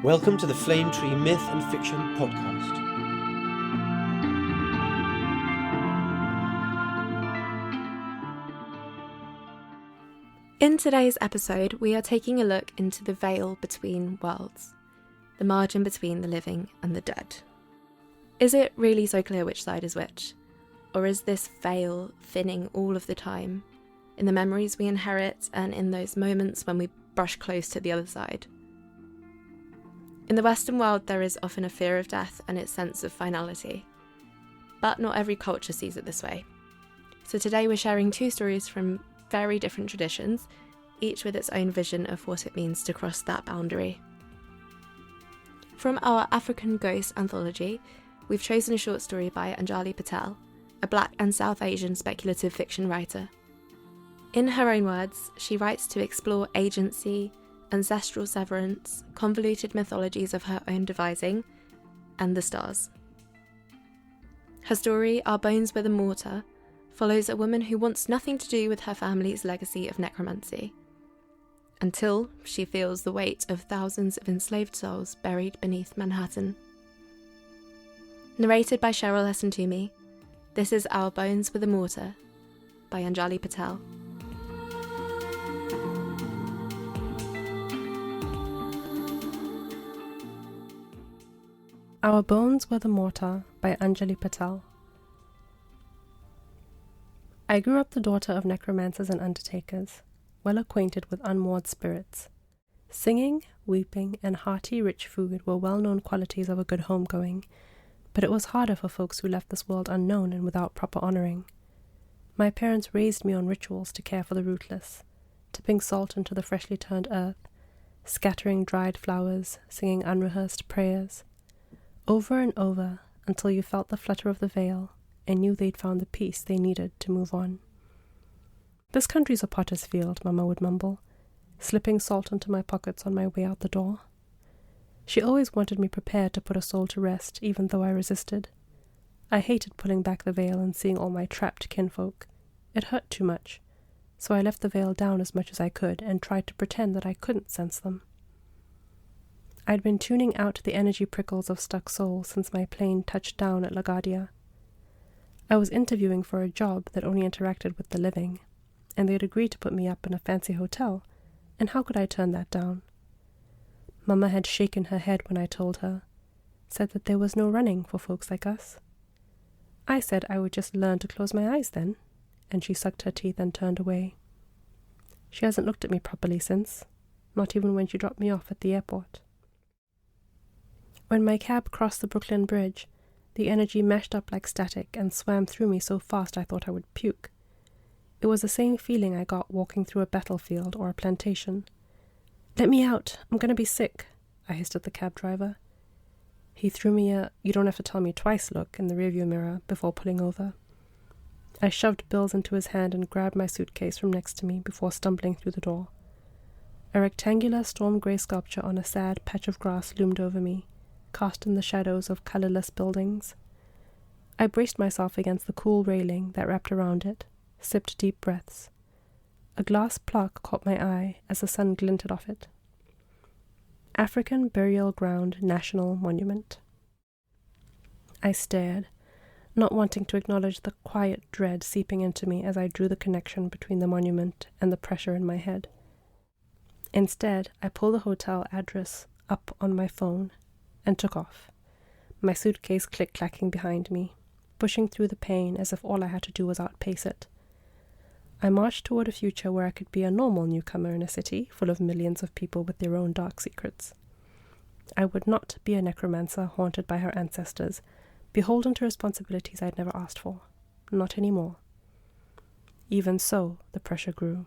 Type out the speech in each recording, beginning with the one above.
Welcome to the Flame Tree Myth and Fiction podcast. In today's episode, we are taking a look into the veil between worlds, the margin between the living and the dead. Is it really so clear which side is which? Or is this veil thinning all of the time, in the memories we inherit and in those moments when we brush close to the other side? In the Western world, there is often a fear of death and its sense of finality, but not every culture sees it this way. So today we're sharing two stories from very different traditions, each with its own vision of what it means to cross that boundary. From our African Ghost anthology, we've chosen a short story by Anjali Patel, a Black and South Asian speculative fiction writer. In her own words, she writes to explore agency, ancestral severance, convoluted mythologies of her own devising, and the stars. Her story, Our Bones Were the Mortar, follows a woman who wants nothing to do with her family's legacy of necromancy, until she feels the weight of thousands of enslaved souls buried beneath Manhattan. Narrated by Cheryl S. and Ntumy, this is Our Bones Were the Mortar by Anjali Patel. Our Bones Were the Mortar by Anjali Patel. I grew up the daughter of necromancers and undertakers, well acquainted with unmoored spirits. Singing, weeping, and hearty rich food were well-known qualities of a good homegoing, but it was harder for folks who left this world unknown and without proper honouring. My parents raised me on rituals to care for the rootless, tipping salt into the freshly turned earth, scattering dried flowers, singing unrehearsed prayers, over and over until you felt the flutter of the veil and knew they'd found the peace they needed to move on. "This country's a potter's field," Mama would mumble, slipping salt into my pockets on my way out the door. She always wanted me prepared to put a soul to rest, even though I resisted. I hated pulling back the veil and seeing all my trapped kinfolk. It hurt too much, so I left the veil down as much as I could and tried to pretend that I couldn't sense them. I'd been tuning out the energy prickles of stuck souls since my plane touched down at LaGuardia. I was interviewing for a job that only interacted with the living, and they'd agreed to put me up in a fancy hotel, and how could I turn that down? Mama had shaken her head when I told her, said that there was no running for folks like us. I said I would just learn to close my eyes then, and she sucked her teeth and turned away. She hasn't looked at me properly since, not even when she dropped me off at the airport. When my cab crossed the Brooklyn Bridge, the energy mashed up like static and swam through me so fast I thought I would puke. It was the same feeling I got walking through a battlefield or a plantation. "Let me out, I'm going to be sick," I hissed at the cab driver. He threw me a "you don't have to tell me twice" look in the rearview mirror before pulling over. I shoved bills into his hand and grabbed my suitcase from next to me before stumbling through the door. A rectangular storm grey sculpture on a sad patch of grass loomed over me, cast in the shadows of colourless buildings. I braced myself against the cool railing that wrapped around it, sipped deep breaths. A glass plaque caught my eye as the sun glinted off it. African Burial Ground National Monument. I stared, not wanting to acknowledge the quiet dread seeping into me as I drew the connection between the monument and the pressure in my head. Instead, I pulled the hotel address up on my phone and took off, my suitcase click-clacking behind me, pushing through the pain as if all I had to do was outpace it. I marched toward a future where I could be a normal newcomer in a city full of millions of people with their own dark secrets. I would not be a necromancer haunted by her ancestors, beholden to responsibilities I'd never asked for. Not anymore. Even so, the pressure grew.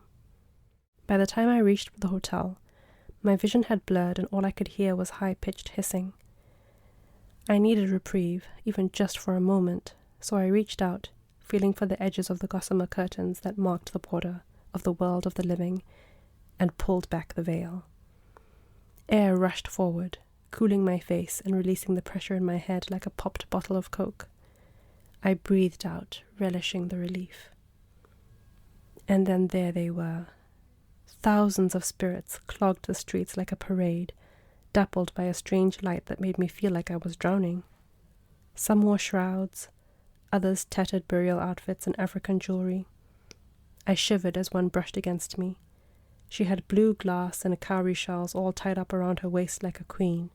By the time I reached the hotel, my vision had blurred and all I could hear was high-pitched hissing. I needed reprieve, even just for a moment, so I reached out, feeling for the edges of the gossamer curtains that marked the border of the world of the living, and pulled back the veil. Air rushed forward, cooling my face and releasing the pressure in my head like a popped bottle of Coke. I breathed out, relishing the relief. And then there they were. Thousands of spirits clogged the streets like a parade, dappled by a strange light that made me feel like I was drowning. Some wore shrouds, others tattered burial outfits and African jewelry. I shivered as one brushed against me. She had blue glass and cowrie shells all tied up around her waist like a queen,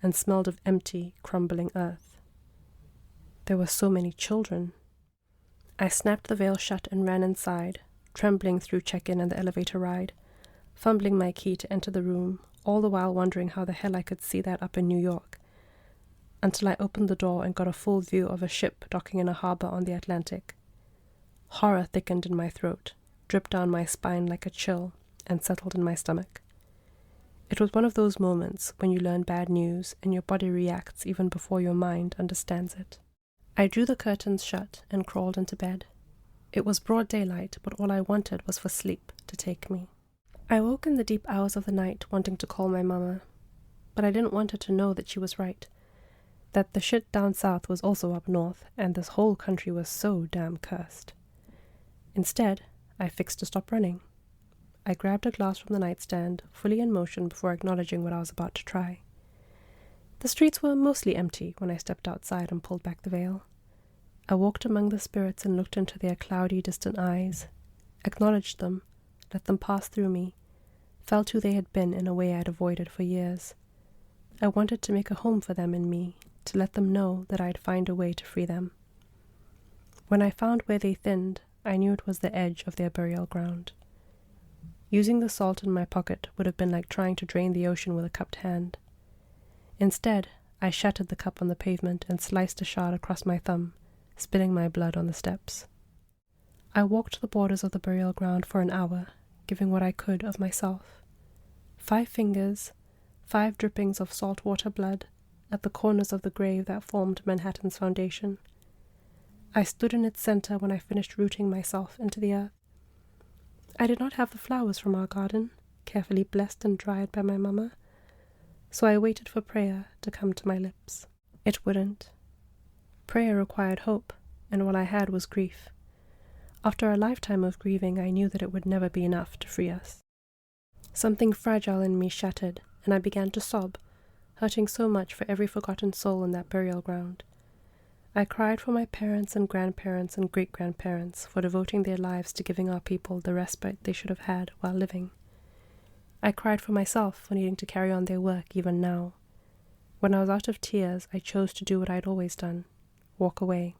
and smelled of empty, crumbling earth. There were so many children. I snapped the veil shut and ran inside, trembling through check-in and the elevator ride, fumbling my key to enter the room, all the while wondering how the hell I could see that up in New York, until I opened the door and got a full view of a ship docking in a harbor on the Atlantic. Horror thickened in my throat, dripped down my spine like a chill, and settled in my stomach. It was one of those moments when you learn bad news and your body reacts even before your mind understands it. I drew the curtains shut and crawled into bed. It was broad daylight, but all I wanted was for sleep to take me. I woke in the deep hours of the night wanting to call my mama, but I didn't want her to know that she was right, that the shit down south was also up north, and this whole country was so damn cursed. Instead, I fixed to stop running. I grabbed a glass from the nightstand, fully in motion before acknowledging what I was about to try. The streets were mostly empty when I stepped outside and pulled back the veil. I walked among the spirits and looked into their cloudy, distant eyes, acknowledged them, let them pass through me, felt who they had been in a way I'd avoided for years. I wanted to make a home for them in me, to let them know that I'd find a way to free them. When I found where they thinned, I knew it was the edge of their burial ground. Using the salt in my pocket would have been like trying to drain the ocean with a cupped hand. Instead, I shattered the cup on the pavement and sliced a shard across my thumb, spilling my blood on the steps. I walked the borders of the burial ground for an hour, giving what I could of myself. 5 fingers, 5 drippings of saltwater blood, at the corners of the grave that formed Manhattan's foundation. I stood in its center when I finished rooting myself into the earth. I did not have the flowers from our garden, carefully blessed and dried by my mama, so I waited for prayer to come to my lips. It wouldn't. Prayer required hope, and all I had was grief. After a lifetime of grieving, I knew that it would never be enough to free us. Something fragile in me shattered, and I began to sob, hurting so much for every forgotten soul in that burial ground. I cried for my parents and grandparents and great-grandparents for devoting their lives to giving our people the respite they should have had while living. I cried for myself for needing to carry on their work even now. When I was out of tears, I chose to do what I'd always done, walk away.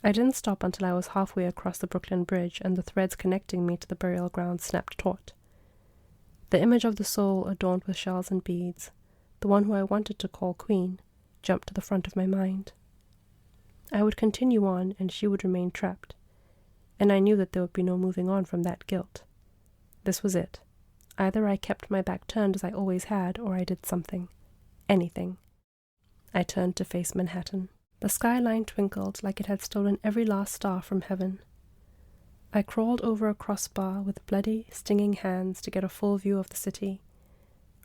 I didn't stop until I was halfway across the Brooklyn Bridge and the threads connecting me to the burial ground snapped taut. The image of the soul adorned with shells and beads, the one who I wanted to call Queen, jumped to the front of my mind. I would continue on and she would remain trapped, and I knew that there would be no moving on from that guilt. This was it. Either I kept my back turned as I always had, or I did something. Anything. I turned to face Manhattan. The skyline twinkled like it had stolen every last star from heaven. I crawled over a crossbar with bloody, stinging hands to get a full view of the city,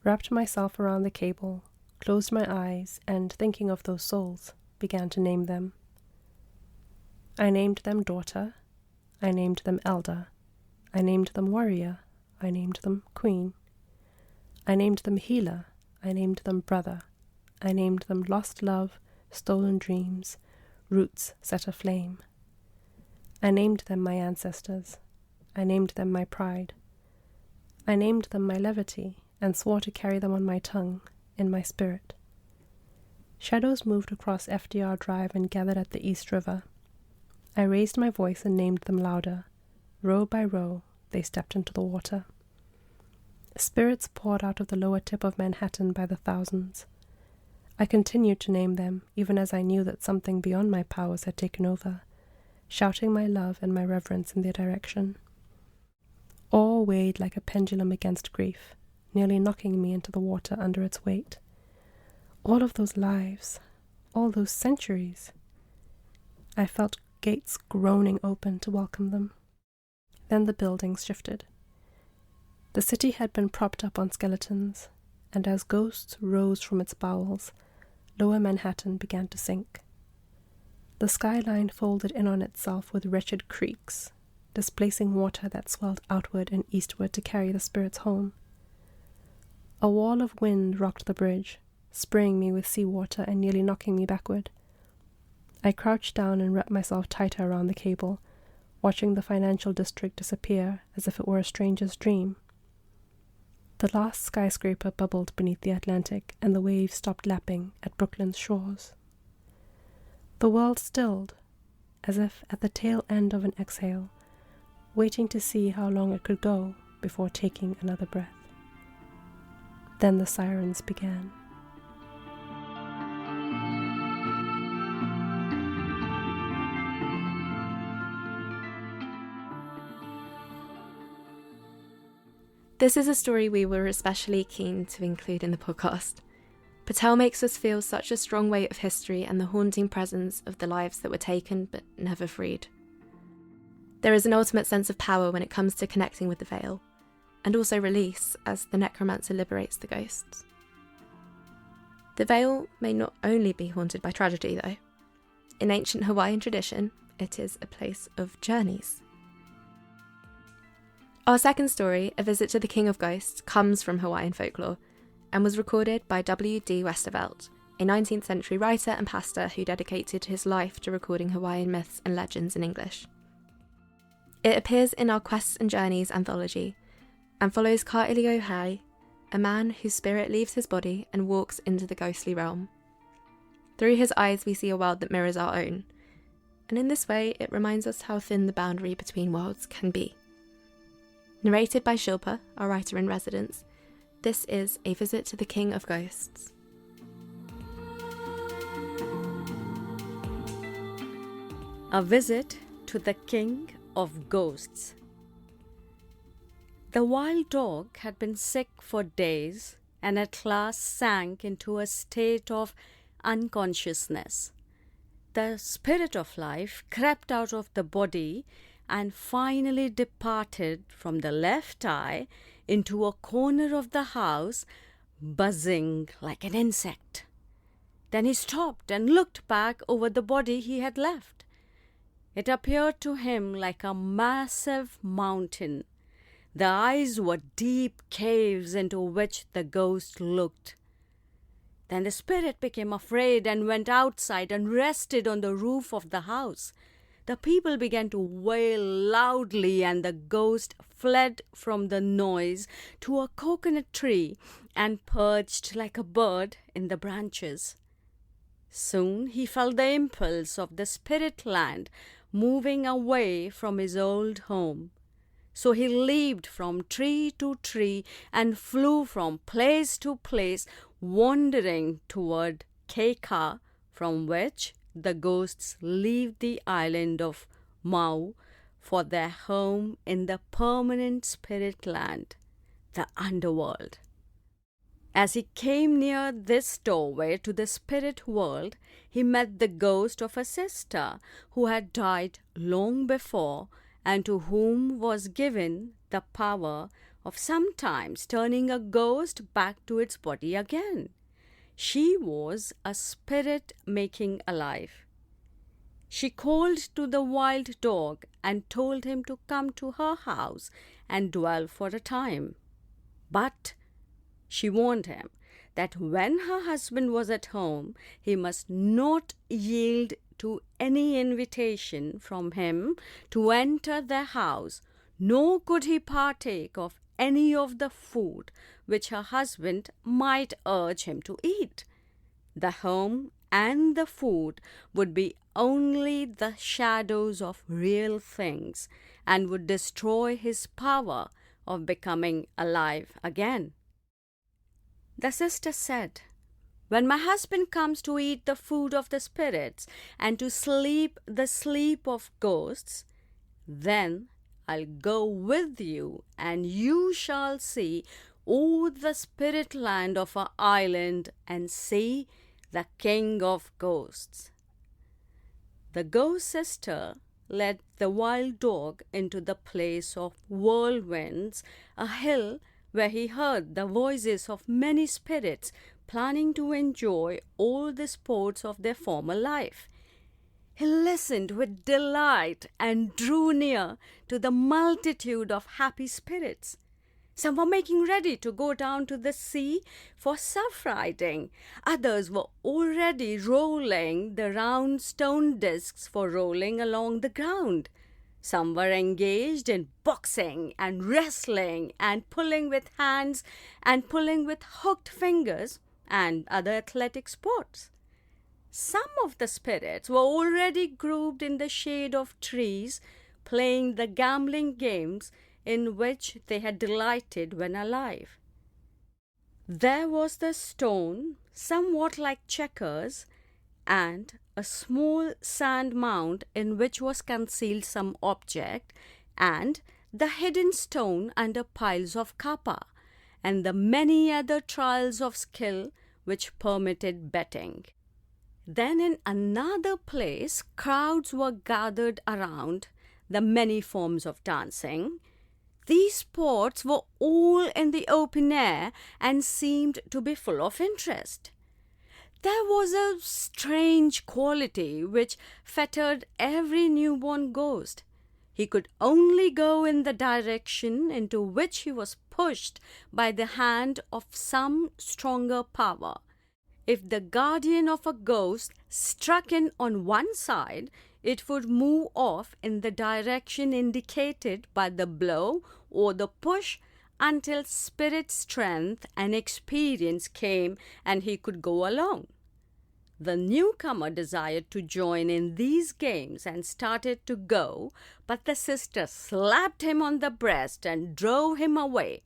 wrapped myself around the cable, closed my eyes, and, thinking of those souls, began to name them. I named them daughter, I named them elder, I named them warrior, I named them queen. I named them healer, I named them brother, I named them lost love, stolen dreams, roots set aflame. I named them my ancestors, I named them my pride. I named them my levity, and swore to carry them on my tongue, in my spirit. Shadows moved across FDR Drive and gathered at the East River. I raised my voice and named them louder. Row by row, they stepped into the water. Spirits poured out of the lower tip of Manhattan by the thousands. I continued to name them, even as I knew that something beyond my powers had taken over, shouting my love and my reverence in their direction. All weighed like a pendulum against grief, nearly knocking me into the water under its weight. All of those lives, all those centuries. I felt gates groaning open to welcome them. Then the buildings shifted. The city had been propped up on skeletons, and as ghosts rose from its bowels, lower Manhattan began to sink. The skyline folded in on itself with wretched creaks, displacing water that swelled outward and eastward to carry the spirits home. A wall of wind rocked the bridge, spraying me with seawater and nearly knocking me backward. I crouched down and wrapped myself tighter around the cable, watching the financial district disappear as if it were a stranger's dream. The last skyscraper bubbled beneath the Atlantic, and the waves stopped lapping at Brooklyn's shores. The world stilled, as if at the tail end of an exhale, waiting to see how long it could go before taking another breath. Then the sirens began. This is a story we were especially keen to include in the podcast. Patel makes us feel such a strong weight of history and the haunting presence of the lives that were taken but never freed. There is an ultimate sense of power when it comes to connecting with the veil, and also release as the necromancer liberates the ghosts. The veil may not only be haunted by tragedy, though. In ancient Hawaiian tradition, it is a place of journeys. Our second story, A Visit to the King of Ghosts, comes from Hawaiian folklore and was recorded by W.D. Westervelt, a 19th century writer and pastor who dedicated his life to recording Hawaiian myths and legends in English. It appears in our Quests and Journeys anthology and follows Khōréō, a man whose spirit leaves his body and walks into the ghostly realm. Through his eyes we see a world that mirrors our own, and in this way it reminds us how thin the boundary between worlds can be. Narrated by Shilpa, our writer-in-residence, this is A Visit to the King of Ghosts. A Visit to the King of Ghosts. The wild dog had been sick for days and at last sank into a state of unconsciousness. The spirit of life crept out of the body and finally departed from the left eye into a corner of the house, buzzing like an insect. Then he stopped and looked back over the body he had left. It appeared to him like a massive mountain. The eyes were deep caves into which the ghost looked. Then the spirit became afraid and went outside and rested on the roof of the house. The people began to wail loudly, and the ghost fled from the noise to a coconut tree and perched like a bird in the branches. Soon he felt the impulse of the spirit land moving away from his old home. So he leaped from tree to tree and flew from place to place, wandering toward Keika, from which the ghosts leave the island of Mau for their home in the permanent spirit land, the underworld. As he came near this doorway to the spirit world, he met the ghost of a sister who had died long before and to whom was given the power of sometimes turning a ghost back to its body again. She was a spirit making alive. She called to the wild dog and told him to come to her house and dwell for a time. But she warned him that when her husband was at home, he must not yield to any invitation from him to enter their house, nor could he partake of any of the food which her husband might urge him to eat. The home and the food would be only the shadows of real things and would destroy his power of becoming alive again. The sister said, "When my husband comes to eat the food of the spirits and to sleep the sleep of ghosts, then I'll go with you and you shall see all the spirit land of our island and see the king of ghosts." The ghost sister led the wild dog into the place of whirlwinds, a hill where he heard the voices of many spirits planning to enjoy all the sports of their former life. He listened with delight and drew near to the multitude of happy spirits. Some were making ready to go down to the sea for surf riding. Others were already rolling the round stone discs for rolling along the ground. Some were engaged in boxing and wrestling and pulling with hands and pulling with hooked fingers and other athletic sports. Some of the spirits were already grouped in the shade of trees, playing the gambling games in which they had delighted when alive. There was the stone, somewhat like checkers, and a small sand mound in which was concealed some object, and the hidden stone under piles of kapa, and the many other trials of skill which permitted betting. Then in another place, crowds were gathered around the many forms of dancing. These sports were all in the open air and seemed to be full of interest. There was a strange quality which fettered every newborn ghost. He could only go in the direction into which he was pushed by the hand of some stronger power. If the guardian of a ghost struck in on one side, it would move off in the direction indicated by the blow or the push until spirit strength and experience came and he could go alone. The newcomer desired to join in these games and started to go, but the sister slapped him on the breast and drove him away.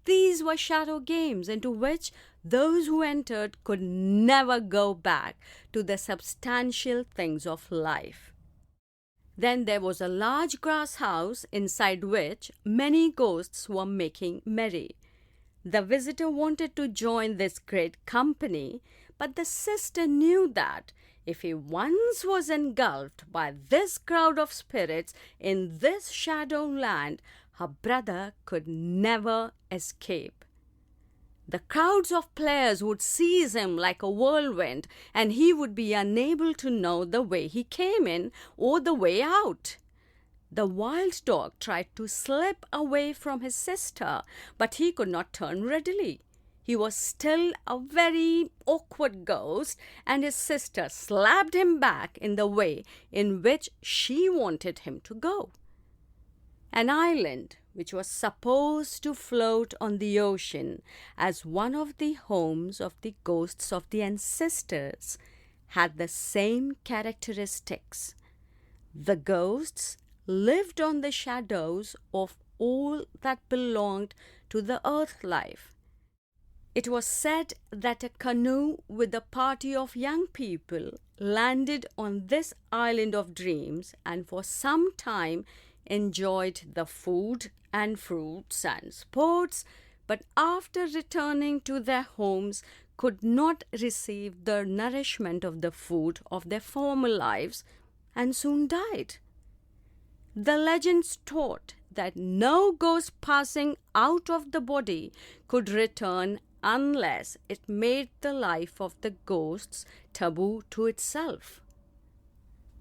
These were shadow games into which those who entered could never go back to the substantial things of life. Then there was a large grass house inside which many ghosts were making merry. The visitor wanted to join this great company, but the sister knew that if he once was engulfed by this crowd of spirits in this shadow land, her brother could never escape. The crowds of players would seize him like a whirlwind, and he would be unable to know the way he came in or the way out. The wild dog tried to slip away from his sister, but he could not turn readily. He was still a very awkward ghost, and his sister slapped him back in the way in which she wanted him to go. An island, which was supposed to float on the ocean as one of the homes of the ghosts of the ancestors, had the same characteristics. The ghosts lived on the shadows of all that belonged to the earth life. It was said that a canoe with a party of young people landed on this island of dreams and for some time enjoyed the food and fruits and sports, but after returning to their homes could not receive the nourishment of the food of their former lives and soon died. The legends taught that no ghost passing out of the body could return unless it made the life of the ghosts taboo to itself.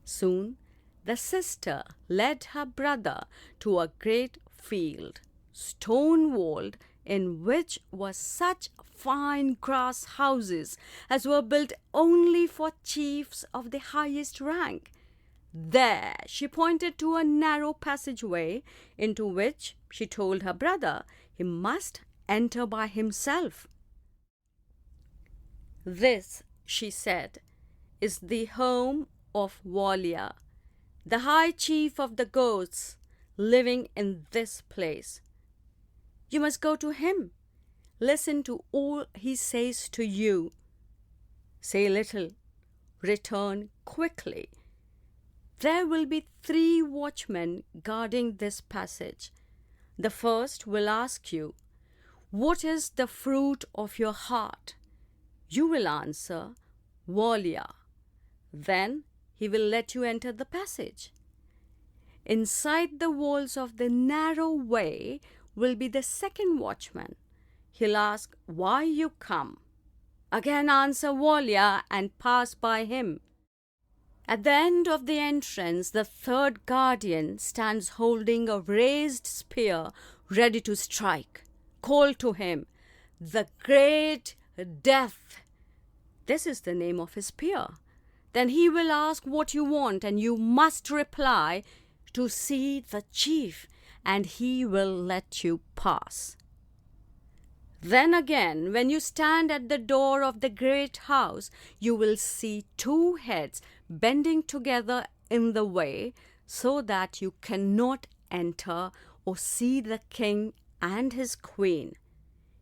Soon the sister led her brother to a great field, stone-walled, in which were such fine grass houses as were built only for chiefs of the highest rank. There she pointed to a narrow passageway into which she told her brother he must enter by himself. This, she said, is the home of FIYAH, the high chief of the ghosts living in this place. You must go to him. Listen to all he says to you. Say little, return quickly. There will be 3 watchmen guarding this passage. The first will ask you, "What is the fruit of your heart?" You will answer, "FIYAH." Then he will let you enter the passage. Inside the walls of the narrow way will be the second watchman. He'll ask why you come. Again answer FIYAH and pass by him. At the end of the entrance, the third guardian stands holding a raised spear ready to strike. call to him, the great death. This is the name of his peer. Then he will ask what you want, and you must reply, to see the chief, and he will let you pass. Then again, when you stand at the door of the great house, you will see two heads bending together in the way, so that you cannot enter or see the king and his queen.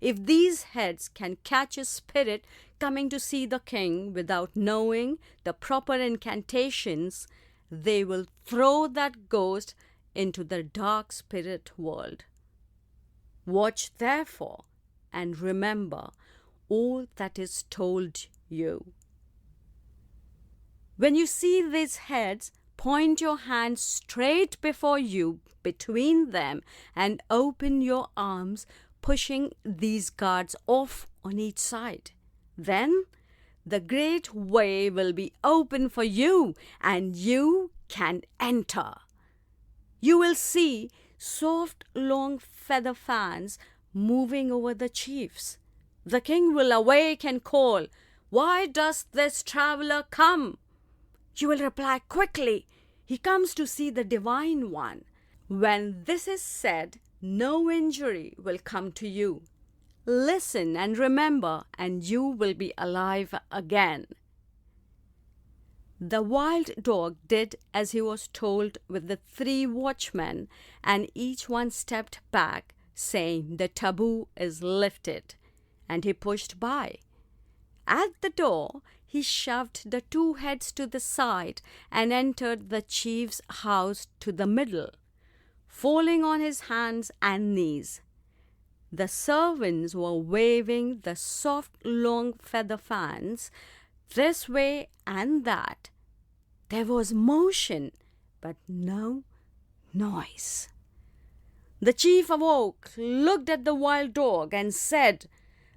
If these heads can catch a spirit coming to see the king without knowing the proper incantations, they will throw that ghost into the dark spirit world. Watch therefore, and remember all that is told you. When you see these heads, point your hands straight before you between them and open your arms, pushing these guards off on each side. Then the great way will be open for you, and you can enter. You will see soft, long feather fans moving over the chiefs. The king will awake and call, "Why does this traveler come?" You will reply quickly, "He comes to see the divine one." When this is said, no injury will come to you. Listen and remember, and you will be alive again. The wild dog did as he was told with the 3 watchmen, and each one stepped back, saying, "The taboo is lifted," and he pushed by. At the door, he shoved the 2 heads to the side and entered the chief's house to the middle, falling on his hands and knees. The servants were waving the soft, long feather fans this way and that. There was motion, but no noise. The chief awoke, looked at the wild dog, and said,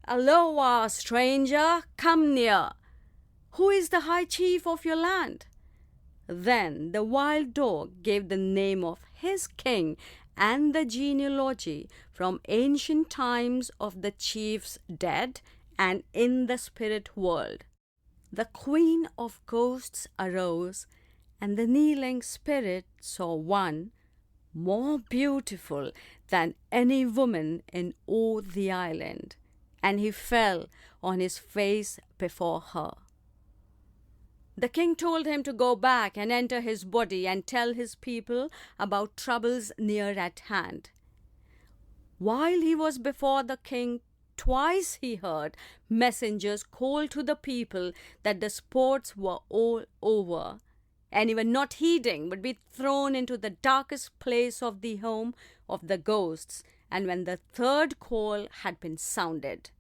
"Aloha, stranger, come near. Who is the high chief of your land?" Then the wild dog gave the name of his king and the genealogy from ancient times of the chiefs dead and in the spirit world. The queen of ghosts arose, and the kneeling spirit saw one more beautiful than any woman in all the island, and he fell on his face before her. The king told him to go back and enter his body and tell his people about troubles near at hand. While he was before the king, twice he heard messengers call to the people that the sports were all over, and even not heeding would be thrown into the darkest place of the home of the ghosts, and when the 3rd call had been sounded.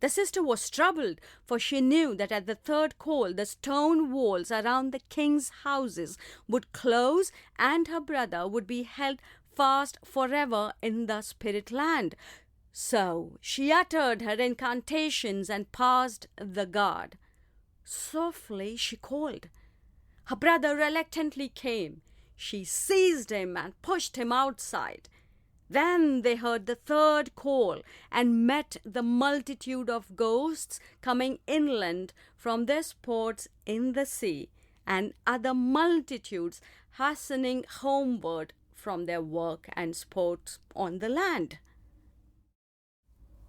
The sister was troubled, for she knew that at the 3rd call the stone walls around the king's houses would close, and her brother would be held fast forever in the spirit land. So she uttered her incantations and passed the guard. Softly she called. Her brother reluctantly came. She seized him and pushed him outside. Then they heard the 3rd call and met the multitude of ghosts coming inland from their sports in the sea, and other multitudes hastening homeward from their work and sports on the land.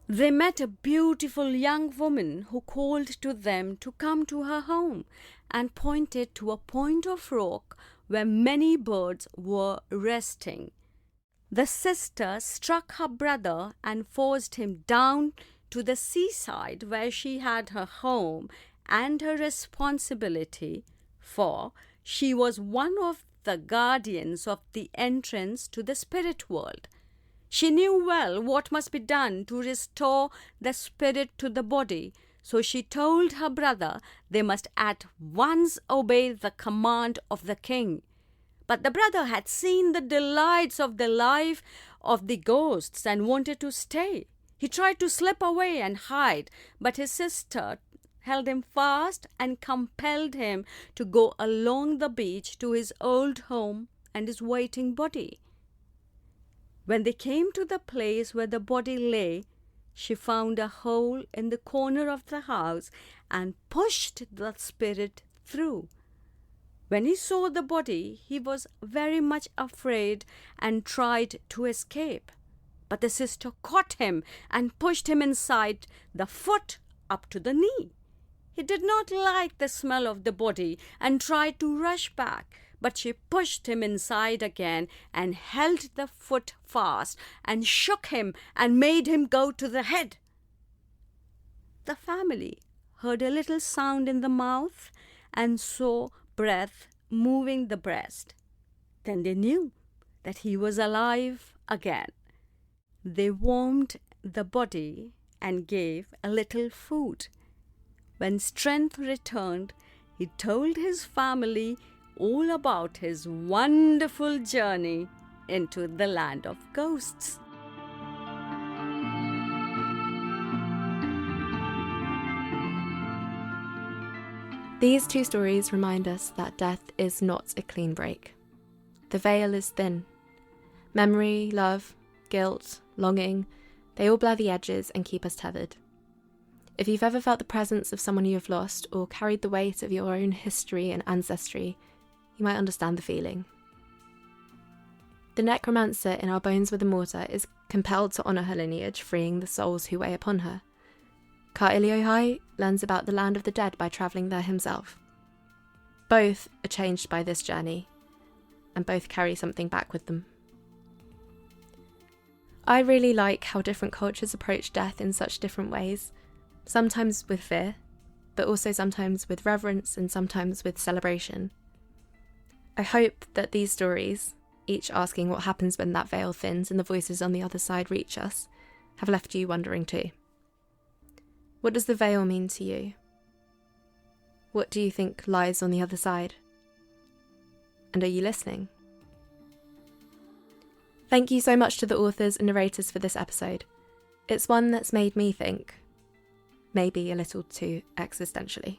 They met a beautiful young woman who called to them to come to her home and pointed to a point of rock where many birds were resting. The sister struck her brother and forced him down to the seaside where she had her home and her responsibility, for she was one of the guardians of the entrance to the spirit world. She knew well what must be done to restore the spirit to the body, so she told her brother they must at once obey the command of the king. But the brother had seen the delights of the life of the ghosts and wanted to stay. He tried to slip away and hide, but his sister held him fast and compelled him to go along the beach to his old home and his waiting body. When they came to the place where the body lay, she found a hole in the corner of the house and pushed the spirit through. When he saw the body, he was very much afraid and tried to escape. But the sister caught him and pushed him inside, the foot up to the knee. He did not like the smell of the body and tried to rush back, but she pushed him inside again and held the foot fast and shook him and made him go to the head. The family heard a little sound in the mouth and saw breath moving the breast. Then they knew that he was alive again. They warmed the body and gave a little food. When strength returned, he told his family all about his wonderful journey into the land of ghosts. These two stories remind us that death is not a clean break. The veil is thin. Memory, love, guilt, longing, they all blur the edges and keep us tethered. If you've ever felt the presence of someone you have lost or carried the weight of your own history and ancestry, you might understand the feeling. The necromancer in our Bones Were the Mortar is compelled to honour her lineage, freeing the souls who weigh upon her. Khōréō learns about the land of the dead by travelling there himself. Both are changed by this journey, and both carry something back with them. I really like how different cultures approach death in such different ways, sometimes with fear, but also sometimes with reverence and sometimes with celebration. I hope that these stories, each asking what happens when that veil thins and the voices on the other side reach us, have left you wondering too. What does the veil mean to you? What do you think lies on the other side? And are you listening? Thank you so much to the authors and narrators for this episode. It's one that's made me think, maybe a little too existentially.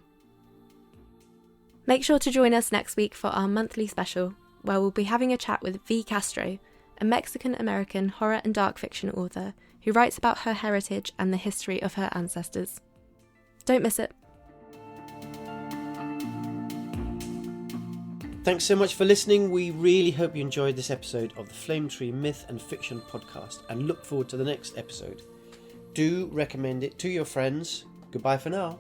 Make sure to join us next week for our monthly special, where we'll be having a chat with V. Castro, a Mexican-American horror and dark fiction author who writes about her heritage and the history of her ancestors. Don't miss it. Thanks so much for listening. We really hope you enjoyed this episode of the Flame Tree Myth and Fiction podcast and look forward to the next episode. Do recommend it to your friends. Goodbye for now.